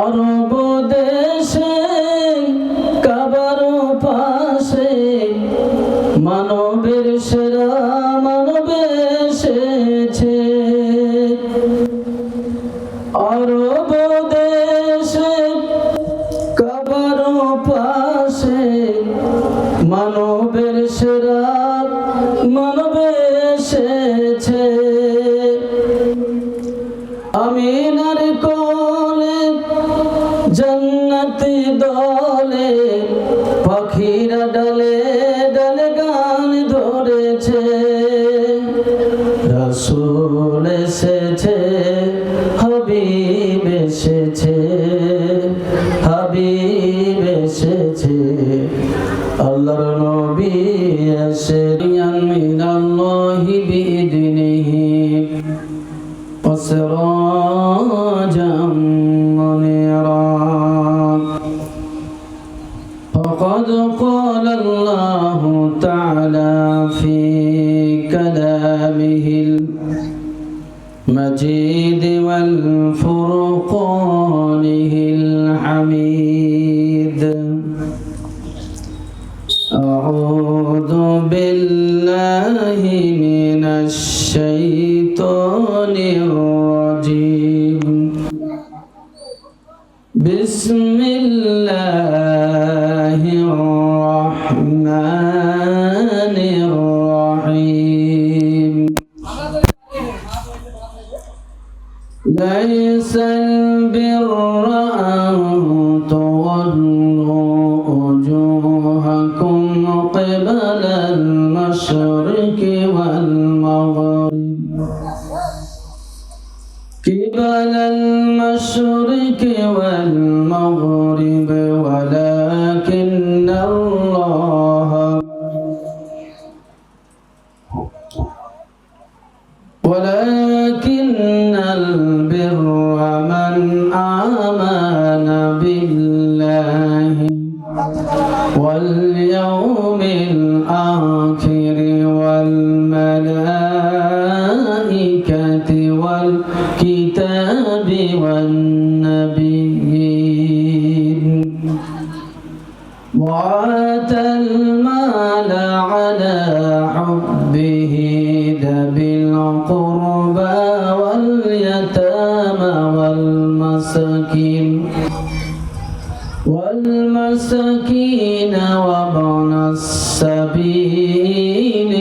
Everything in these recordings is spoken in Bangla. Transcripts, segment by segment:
আরব দেশে কাবার পাশে মানবের সেরা মানব এসেছে। আরব দেশে কাবার পাশে মানবের সেরা মানব এসেছে। আমিনার কোলে জান্নাতি দলে পাখিরা ডালে ডালে গান ধরেছে। রাসূল এসেছে, হাবিব এসেছে, হাবিব এসেছে, আল্লাহর নবী এসেছেন। মিনাল্লাহি বিইذনিহি ওয়াসিরাজাম মুনীরা। فقد قال الله تعالى في كلامه المجيد والفرقانه الحميد. أعوذ بالله من الشيطان الرجيم. بسم الله الرحمن الرحيم. ليس البر أن تولوا وجوهكم قبل المشرق والمغرب قبل المشرق والمغرب ولكن البر من آمن بالله واليوم الآخر والملائكة والكتاب والنبيين وآتى المال على حبه ذوي القربى واليتامى والمساكين وابن السبيل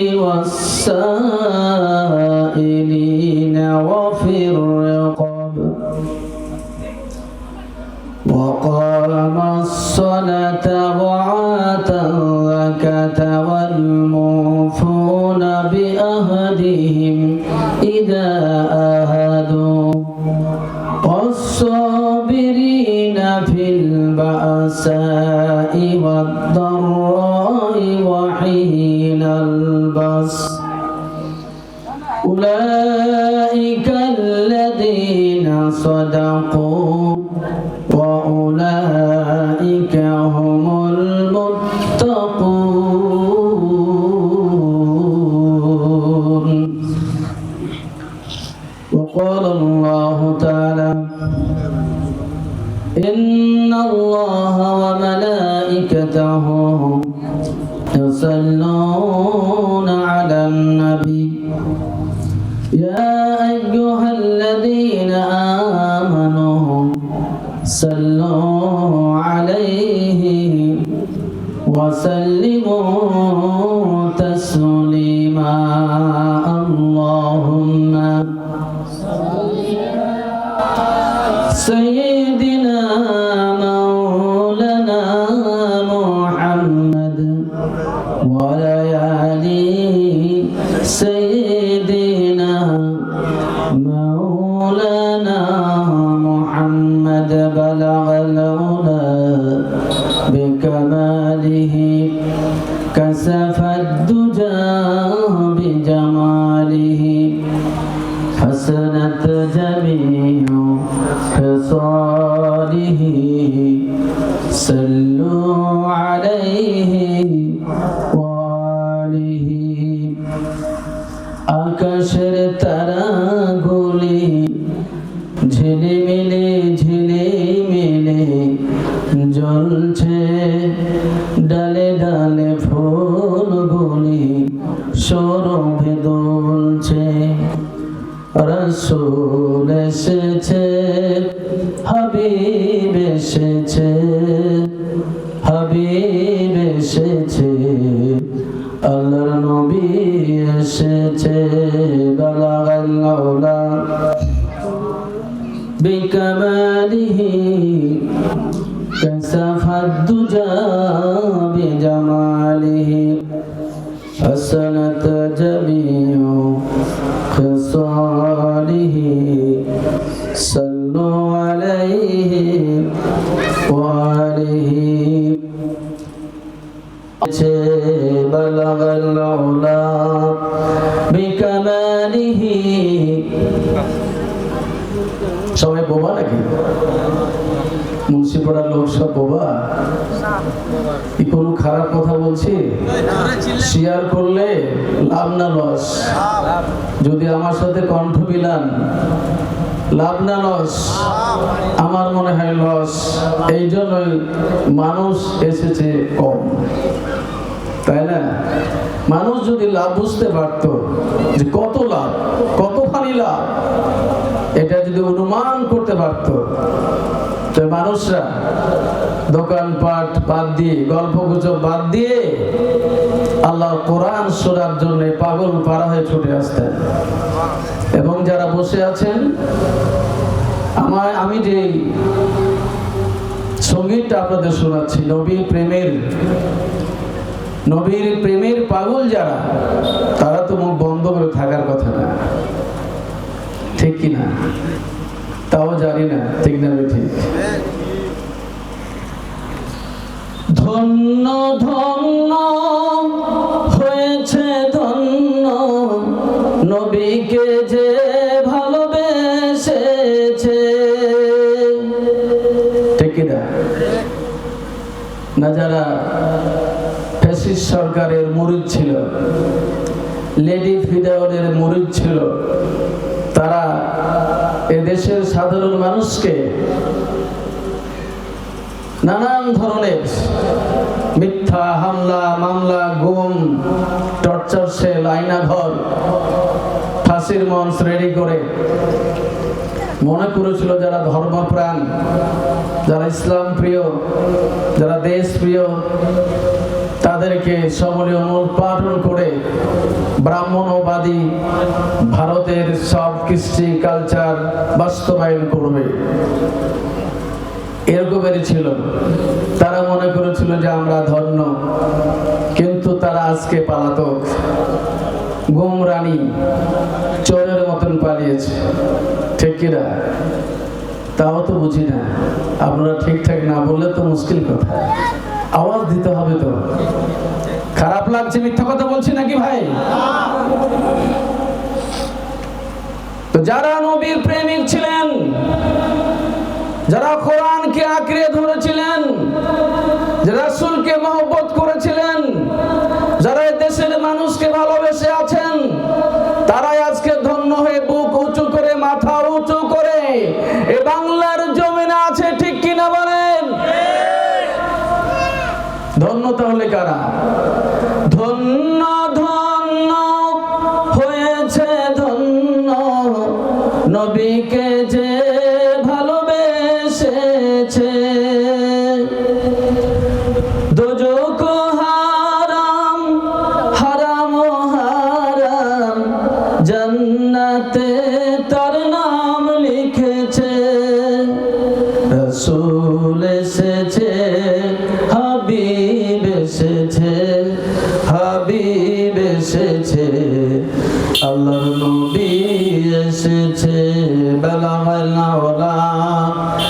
والسائلين وفي الرقاب وقام الصلاة وآتى الزكاة والموفون بأهدهم إذا آهدوا والصابرين في البأساء والضراء وحين البأس أولئك الذين صدقوا وأولئك هم المتقون. وقال الله تعالى إن الله وملائكته يصلون على النبي يا أيها الذين آمنوا صلوا عليه وسلموا تسليما. اللهم سيدنا مولانا محمد وليالي سيدنا مولانا محمد بلغ العلا بكماله كسف الدجى بجماله حسنت جميع خصاله صلوا عليه وآله. আকাশের তারাগুলি ঝিলিমিলি ঝিলিমিলি জ্বলছে, ডালে ডালে ফুলগুলি সৌরভে দুলছে। রাসূল এসেছে, হাবিব এসেছে, হাবিব এসেছে, আল্লাহর নবী এসেছে। বালাগাল আউলা বিকামালিহি কাসাফাদ দুজা বিজামালিহি হাসানাত জামিউ খিসালিহি সাল্লু আলাইহি ওয়া আলিহি। বালাগাল আউলা বিকামালিহি। সবাই বোবা নাকি? মুন্সিপাড়ার লোক সব বোবা? কি কোনো খারাপ কথা বলছি? শেয়ার করলে লাভ না লস? যদি আমার সাথে কণ্ঠ মিলান, লাভ না লস? আমার মনে হয় লস। এই জন্যই মানুষ এসেছে কম, তাই না? মানুষ যদি লাভ বুঝতে পারত যে কত লাভ, কতখানি লাভ, এটা যদি অনুমান করতে পারত, তো মানুষরা দোকানপাট বাদ দিয়ে, গল্প গুজব বাদ দিয়ে আল্লাহ কোরআন শোনার জন্য পাগল পারা হয়ে ছুটে আসতেন। এবং যারা বসে আছেন, আমি যে সঙ্গীতটা আপনাদের শোনাচ্ছি, নবীর প্রেমের পাগল যারা, তারা তো মুখ বন্ধ করে থাকার কথা না, ঠিক কিনা? তাও জানি না ঠিক না ঠিক। ধন্য ধন্য হয়েছে ধন্য নবীকে যে ভালোবেসেছে, ঠিক কিনা? না যারা ফ্যাসিস্ট সরকারের মুরিদ ছিল, লেডি ফিদাউনের মুরিদ ছিল, তারা এদেশের সাধারণ মানুষকে নানান ধরনের মিথ্যা হামলা, মামলা, গুম, টর্চার সেল, আয়নাঘর, ফাঁসির মঞ্চ রেডি করে মনে করেছিল যারা ধর্মপ্রাণ, যারা ইসলাম প্রিয়, যারা দেশ প্রিয়, তাদেরকে সমূলীয় মূলপাটন করে ব্রাহ্মণবাদী ভারতের সব কৃষ্টি কালচার বাস্তবায়ন করবে, এরকমেরই ছিল। তারা মনে করেছিল যে আমরা ধন্য, কিন্তু তারা আজকে পালাতক, গুমরানি, চোরের মতন পালিয়েছে, ঠিক কিনা? তাও তো বুঝি না। আপনারা ঠিকঠাক না বললে তো মুশকিল কথা, আওয়াজ দিতে হবে তো। খারাপ লাগছে মিথ্যা কথা বলছি নাকি ভাই? তো যারা নবীর প্রেমিক ছিলেন, যারা কোরআনকে আঁকড়ে ধরেছিলেন, যারা রাসূলকে মহব্বত করেছিলেন, যারা দেশের মানুষকে ভালোবেসে আছেন, তারাই আজকে ধন্য হয়ে বুক উঁচু করে, মাথা উঁচু করে এ বাংলার জমিনে আছে, ঠিক কিনা বলেন? ধন্য তাহলে কারা? ধন্য ধন্য হয়েছে ধন্য নবীকে যে ভালোবেসেছে। দোজখ হারাম, হারাম হারাম, জান্নাতে তার নাম লিখেছে। রাসূল এসেছে, হাবিব এসেছে, হাবিব এসেছে, আল্লাহর